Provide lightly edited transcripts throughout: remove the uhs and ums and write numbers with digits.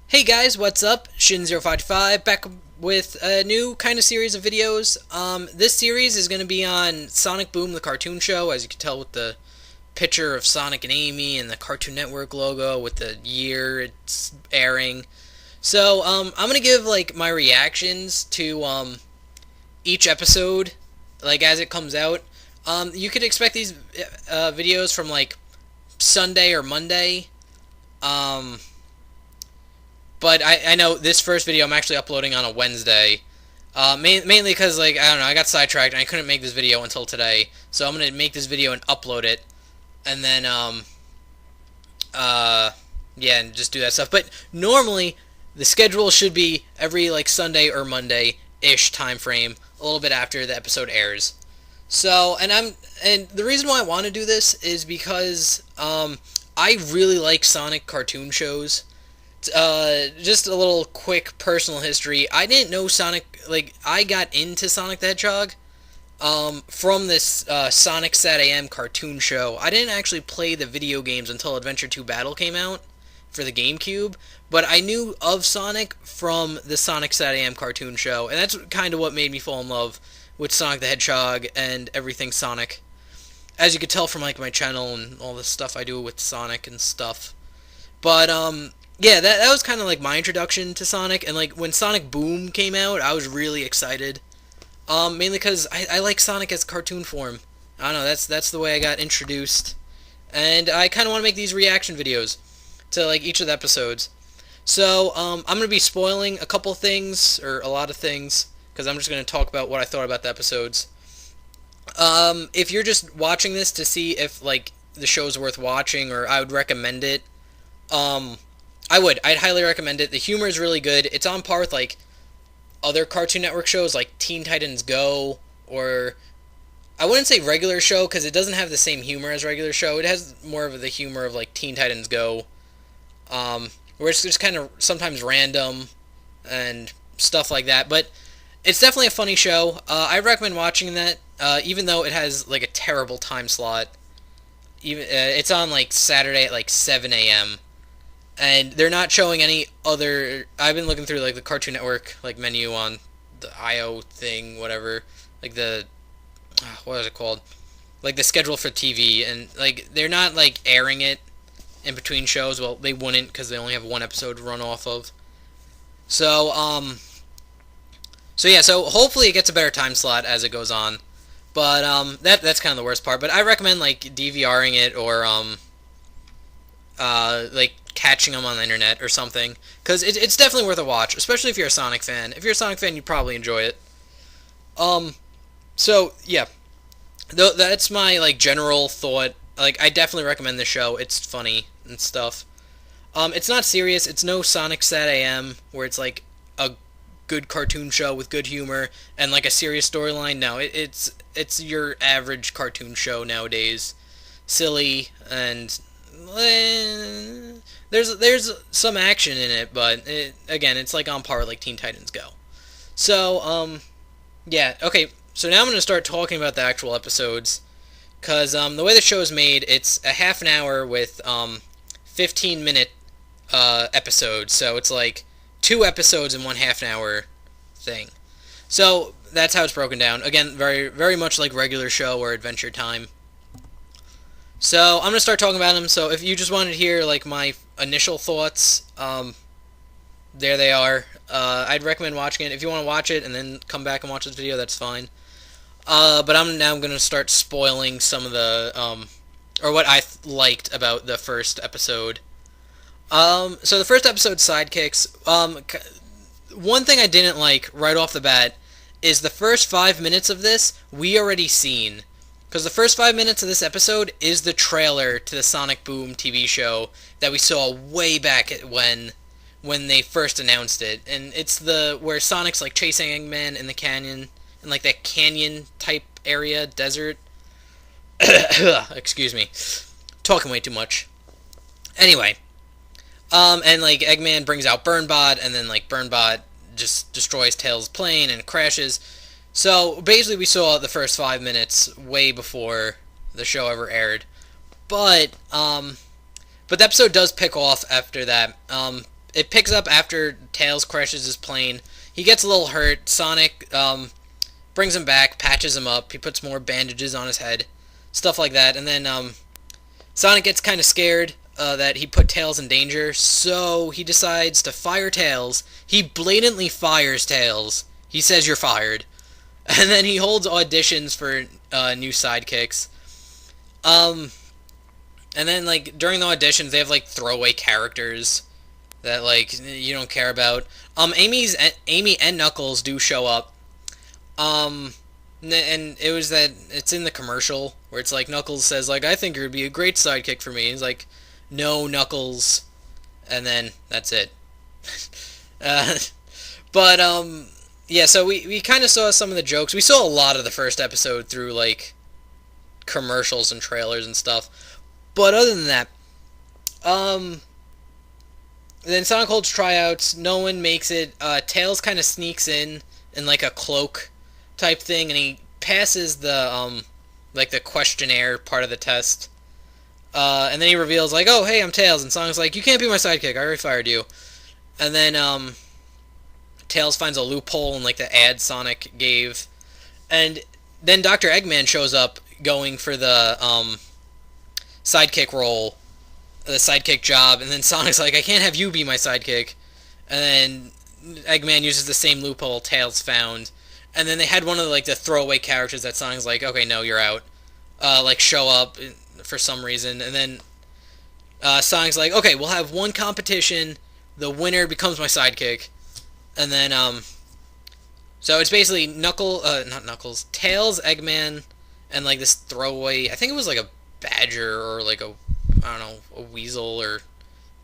Hey guys, what's up? Shin0525 back with a new kind of series of videos. This series is going to be on Sonic Boom, the cartoon show, as you can tell with the picture of Sonic and Amy and the Cartoon Network logo with the year it's airing. So, I'm going to give, like, my reactions to, each episode, like, as it comes out. You could expect these, videos from, like, Sunday or Monday. Um, But I know this first video I'm actually uploading on a Wednesday. Mainly because, like, I don't know, I got sidetracked and I couldn't make this video until today. So I'm going to make this video and upload it. And then, yeah, and just do that stuff. But normally, the schedule should be every, like, Sunday or Monday-ish time frame, a little bit after the episode airs. So, and the reason why I want to do this is because, I really like Sonic cartoon shows. Just a little quick personal history. I didn't know Sonic, like, I got into Sonic the Hedgehog, from this, Sonic Sat AM cartoon show. I didn't actually play the video games until Adventure 2 Battle came out for the GameCube, but I knew of Sonic from the Sonic Sat AM cartoon show, and that's kind of what made me fall in love with Sonic the Hedgehog and everything Sonic. As you could tell from, like, my channel and all the stuff I do with Sonic and stuff. But, yeah, that was kind of like my introduction to Sonic, and like when Sonic Boom came out, I was really excited. Mainly because I like Sonic as cartoon form. I don't know, that's the way I got introduced, and I kind of want to make these reaction videos to like each of the episodes. So I'm gonna be spoiling a couple things or a lot of things because I'm just gonna talk about what I thought about the episodes. If you're just watching this to see if like the show's worth watching or I would recommend it, um, I'd highly recommend it. The humor is really good. It's on par with like other Cartoon Network shows like Teen Titans Go, or I wouldn't say regular show because it doesn't have the same humor as regular show. It has more of the humor of like Teen Titans Go, where it's just kind of sometimes random and stuff like that. But it's definitely a funny show. I recommend watching that, even though it has like a terrible time slot. Even it's on like Saturday at like 7 a.m. and they're not showing any other. I've been looking through like the Cartoon Network like menu on the IO thing, whatever, like the what is it called, like the schedule for TV, and like they're not like airing it in between shows. Well, they wouldn't because they only have one episode to run off of. So yeah, so hopefully it gets a better time slot as it goes on. But that's kind of the worst part. But I recommend like DVRing it or like catching them on the internet or something, because it's definitely worth a watch, especially if you're a Sonic fan. If you're a Sonic fan, you'd probably enjoy it. So yeah, that's my like general thought. Like I definitely recommend the show. It's funny and stuff. It's not serious. It's no Sonic Sat AM where it's like a good cartoon show with good humor and like a serious storyline. No, it's your average cartoon show nowadays. Silly and there's some action in it, but again, it's like on par with like Teen Titans Go. So yeah, okay. So now I'm gonna start talking about the actual episodes, cause the way the show is made, it's a half an hour with 15-minute episodes. So it's like two episodes in one half an hour thing. So that's how it's broken down. Again, very much like regular show or Adventure Time. So I'm gonna start talking about them. So if you just wanted to hear like my initial thoughts, there they are. I'd recommend watching it. If you want to watch it and then come back and watch this video, that's fine. But I'm now gonna start spoiling some of the or what I liked about the first episode. So the first episode, Sidekicks. One thing I didn't like right off the bat is the first 5 minutes of this we already seen. Because the first 5 minutes of this episode is the trailer to the Sonic Boom TV show that we saw way back at when they first announced it. And it's where Sonic's like chasing Eggman in the canyon, in like that canyon type area, desert. Excuse me. Talking way too much. Anyway. And like Eggman brings out Burnbot, and then like Burnbot just destroys Tails' plane and crashes. So basically, we saw the first 5 minutes way before the show ever aired, but the episode does pick off after that. it picks up after Tails crashes his plane. He gets a little hurt. Sonic brings him back, patches him up. He puts more bandages on his head, stuff like that. And then Sonic gets kind of scared that he put Tails in danger, so he decides to fire Tails. He blatantly fires Tails. He says, "You're fired." And then he holds auditions for new sidekicks. And then, like, during the auditions, they have, like, throwaway characters that, like, you don't care about. Amy and Knuckles do show up. And it's in the commercial where it's like Knuckles says, like, "I think you'd be a great sidekick for me." He's like, "No, Knuckles," and then that's it. uh, but yeah. So we kind of saw some of the jokes. We saw a lot of the first episode through like commercials and trailers and stuff. But other than that, then Sonic holds tryouts. No one makes it. Tails kind of sneaks in like a cloak type thing, and he passes the like the questionnaire part of the test. And then he reveals like, "Oh, hey, I'm Tails," and Sonic's like, "You can't be my sidekick. I already fired you." And then Tails finds a loophole in like the ad Sonic gave, and then Dr. Eggman shows up going for the sidekick role, the sidekick job, and then Sonic's like, "I can't have you be my sidekick," and then Eggman uses the same loophole Tails found, and then they had one of the, like the throwaway characters that Sonic's like, "Okay, no, you're out," like show up for some reason, and then Sonic's like, "Okay, we'll have one competition, the winner becomes my sidekick," and then so it's basically not Knuckles, Tails, Eggman, and like this throwaway. I think it was like a badger or like a, I don't know, a weasel or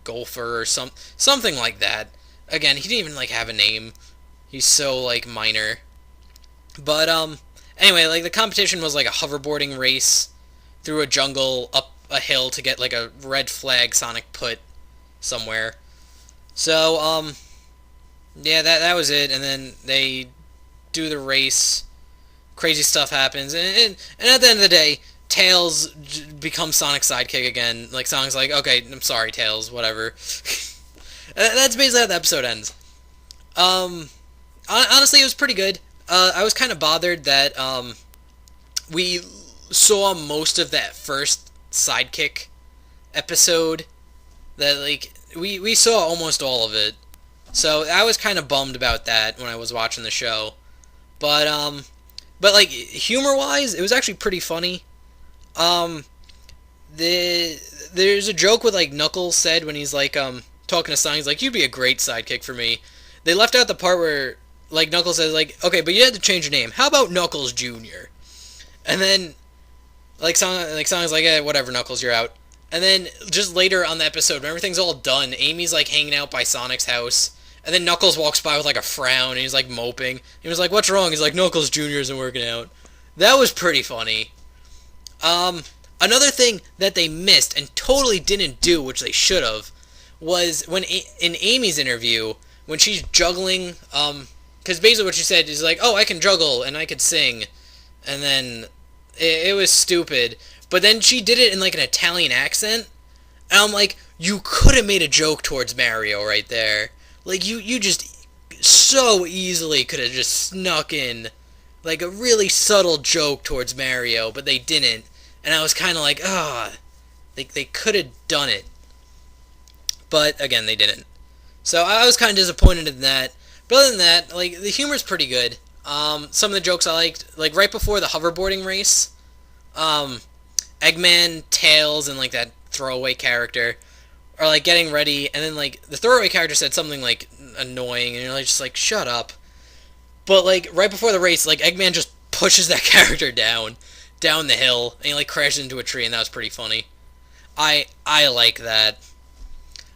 gopher or something like that. Again, he didn't even like have a name. He's so like minor. But anyway, like the competition was like a hoverboarding race through a jungle up a hill to get like a red flag Sonic put somewhere. So yeah, that was it, and then they do the race. Crazy stuff happens, and at the end of the day, Tails becomes Sonic's sidekick again. Like, Sonic's like, "Okay, I'm sorry, Tails, whatever." That's basically how the episode ends. Honestly, it was pretty good. I was kind of bothered that we saw most of that first sidekick episode. That, like, we saw almost all of it. So I was kind of bummed about that when I was watching the show. But like humor-wise, it was actually pretty funny. There's a joke with like Knuckles said when he's like talking to Sonic. He's like, "You'd be a great sidekick for me." They left out the part where like Knuckles says like, "Okay, but you had to change your name. How about Knuckles Jr.?" And then Sonic's like, "Eh, whatever, Knuckles, you're out." And then just later on the episode, when everything's all done, Amy's like hanging out by Sonic's house. And then Knuckles walks by with like a frown, and he's like moping. He was like, "What's wrong?" He's like, "Knuckles Jr. isn't working out." That was pretty funny. Another thing that they missed and totally didn't do, which they should have, was when in Amy's interview, when she's juggling, because basically what she said is like, "Oh, I can juggle and I could sing," and then it was stupid. But then she did it in like an Italian accent, and I'm like, you could have made a joke towards Mario right there. Like, you just so easily could have just snuck in, like, a really subtle joke towards Mario, but they didn't. And I was kind of like, they could have done it. But, again, they didn't. So I was kind of disappointed in that. But other than that, like, the humor's pretty good. Some of the jokes I liked, like, right before the hoverboarding race, Eggman, Tails, and, like, that throwaway character are like getting ready, and then like the throwaway character said something like annoying, and you're like just like, shut up. But like right before the race, like Eggman just pushes that character down the hill, and he like crashes into a tree, and that was pretty funny. I like that.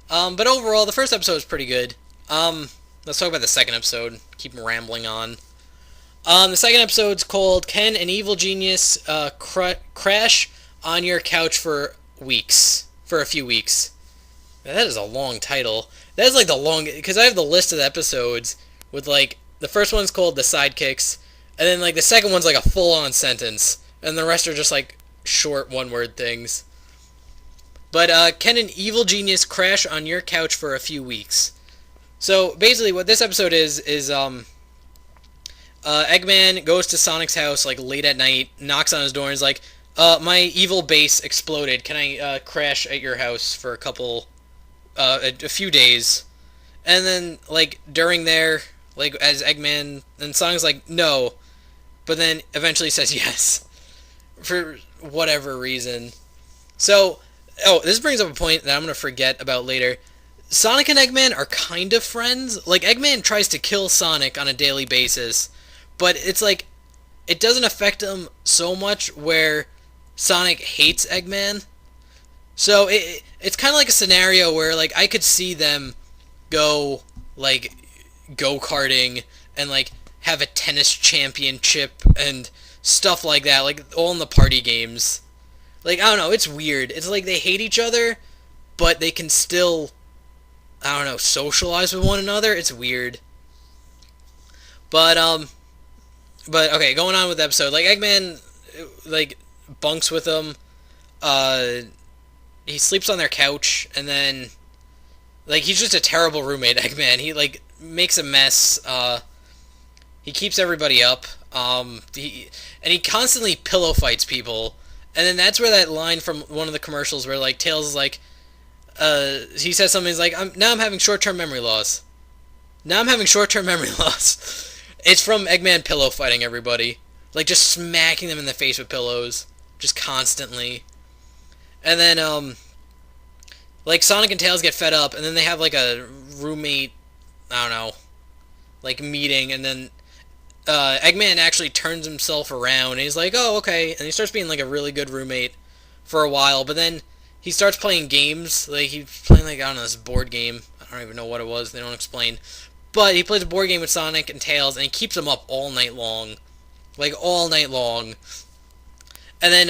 But overall, the first episode was pretty good. Let's talk about the second episode. Keep rambling on. The second episode's called "Can an Evil Genius Crash on Your Couch for a few weeks?" That is a long title. That is like the long, because I have the list of the episodes with like the first one's called The Sidekicks, and then like the second one's like a full-on sentence, and the rest are just like short one-word things. But can an evil genius crash on your couch for a few weeks? So basically, what this episode is Eggman goes to Sonic's house like late at night, knocks on his door, and is like, "My evil base exploded. Can I crash at your house for a few days?" And then like during there, like as Eggman, and Sonic's like, "No," but then eventually says yes for whatever reason. So, this brings up a point that I'm gonna forget about later. Sonic and Eggman are kind of friends. Like, Eggman tries to kill Sonic on a daily basis, but it's like, it doesn't affect him so much where Sonic hates Eggman. So, it's kind of like a scenario where, like, I could see them go, like, go-karting and, like, have a tennis championship and stuff like that, like, all in the party games. Like, I don't know, it's weird. It's like they hate each other, but they can still, I don't know, socialize with one another. It's weird. But okay, going on with the episode, like Eggman, like bunks with them. Uh, he sleeps on their couch, and then like he's just a terrible roommate. Eggman, he like makes a mess. He keeps everybody up. He constantly pillow fights people, and then that's where that line from one of the commercials where like Tails is like, he says something. He's like, now I'm having short-term memory loss. Now I'm having short-term memory loss. It's from Eggman pillow fighting everybody, like just smacking them in the face with pillows, just constantly. And then like Sonic and Tails get fed up, and then they have like a roommate, I don't know, like meeting, and then Eggman actually turns himself around, and he's like, oh, okay, and he starts being like a really good roommate for a while, but then he starts playing games, like he's playing like, I don't know, this board game, I don't even know what it was, they don't explain, but he plays a board game with Sonic and Tails, and he keeps them up all night long, like all night long, and then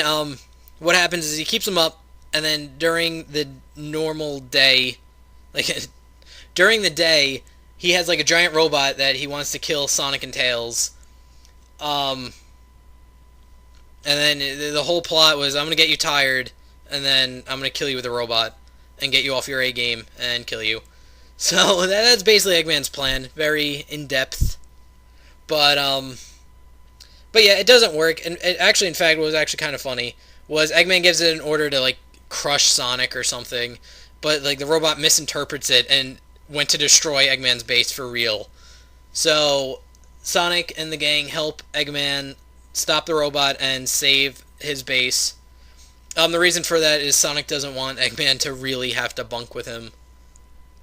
what happens is he keeps them up, and then during the normal day, like during the day, he has like a giant robot that he wants to kill Sonic and Tails. And then the whole plot was, I'm gonna get you tired, and then I'm gonna kill you with a robot, and get you off your A game and kill you. So that's basically Eggman's plan. Very in depth, but yeah, it doesn't work. And it actually, in fact, what was actually kind of funny was Eggman gives it an order to like crush Sonic or something, but like the robot misinterprets it and went to destroy Eggman's base for real. So Sonic and the gang help Eggman stop the robot and save his base. The reason for that is Sonic doesn't want Eggman to really have to bunk with him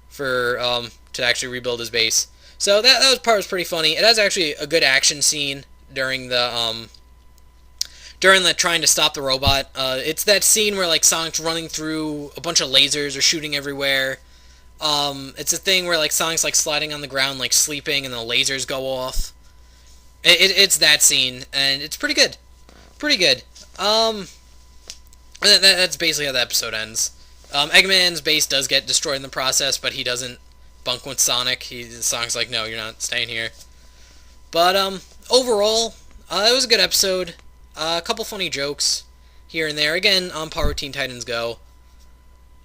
for to actually rebuild his base. So that part was pretty funny. It has actually a good action scene during the trying to stop the robot. It's that scene where like Sonic's running through a bunch of lasers or shooting everywhere. It's a thing where like Sonic's like sliding on the ground, like sleeping, and the lasers go off. It's that scene, and it's pretty good, pretty good. That's basically how the episode ends. Eggman's base does get destroyed in the process, but he doesn't bunk with Sonic. Sonic's like, no, you're not staying here. But overall, it was a good episode. A couple funny jokes here and there. Again, on par with Teen Titans Go.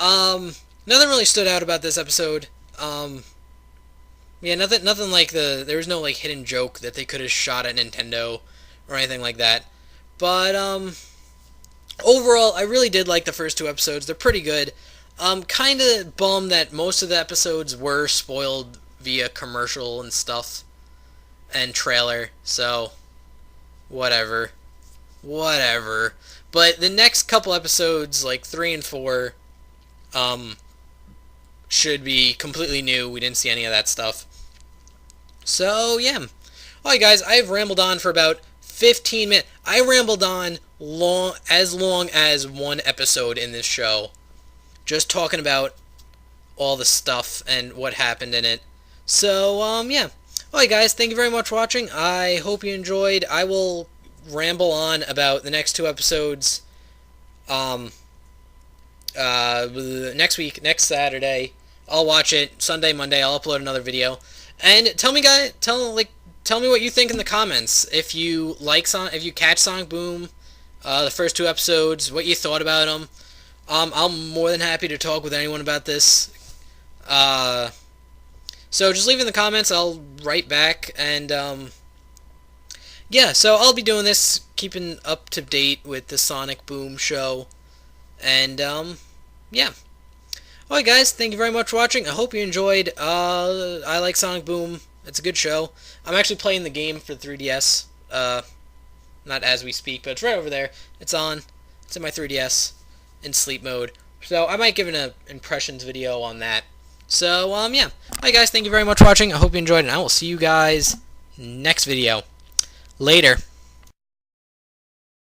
Nothing really stood out about this episode. Yeah, nothing like there was no like hidden joke that they could have shot at Nintendo or anything like that. But overall, I really did like the first two episodes. They're pretty good. Kind of bummed that most of the episodes were spoiled via commercial and stuff and trailer. So whatever. But the next couple episodes, like 3 and 4, should be completely new. We didn't see any of that stuff. So, yeah. Alright, guys, I've rambled on for about 15 minutes. I rambled on long as one episode in this show. Just talking about all the stuff and what happened in it. So, yeah. Alright, guys, thank you very much for watching. I hope you enjoyed. I will ramble on about the next two episodes next week, next Saturday. I'll watch it Sunday, Monday. I'll upload another video. And tell me, guys, tell me what you think in the comments. If you if you catch Sonic Boom, the first two episodes, what you thought about them. I'm more than happy to talk with anyone about this. So just leave in the comments. I'll write back. And yeah, so I'll be doing this, keeping up to date with the Sonic Boom show. And yeah. Alright guys, thank you very much for watching. I hope you enjoyed. I like Sonic Boom. It's a good show. I'm actually playing the game for 3DS. Not as we speak, but it's right over there. It's on. It's in my 3DS in sleep mode. So I might give an impressions video on that. So yeah. Alright guys, thank you very much for watching. I hope you enjoyed, and I will see you guys next video. Later.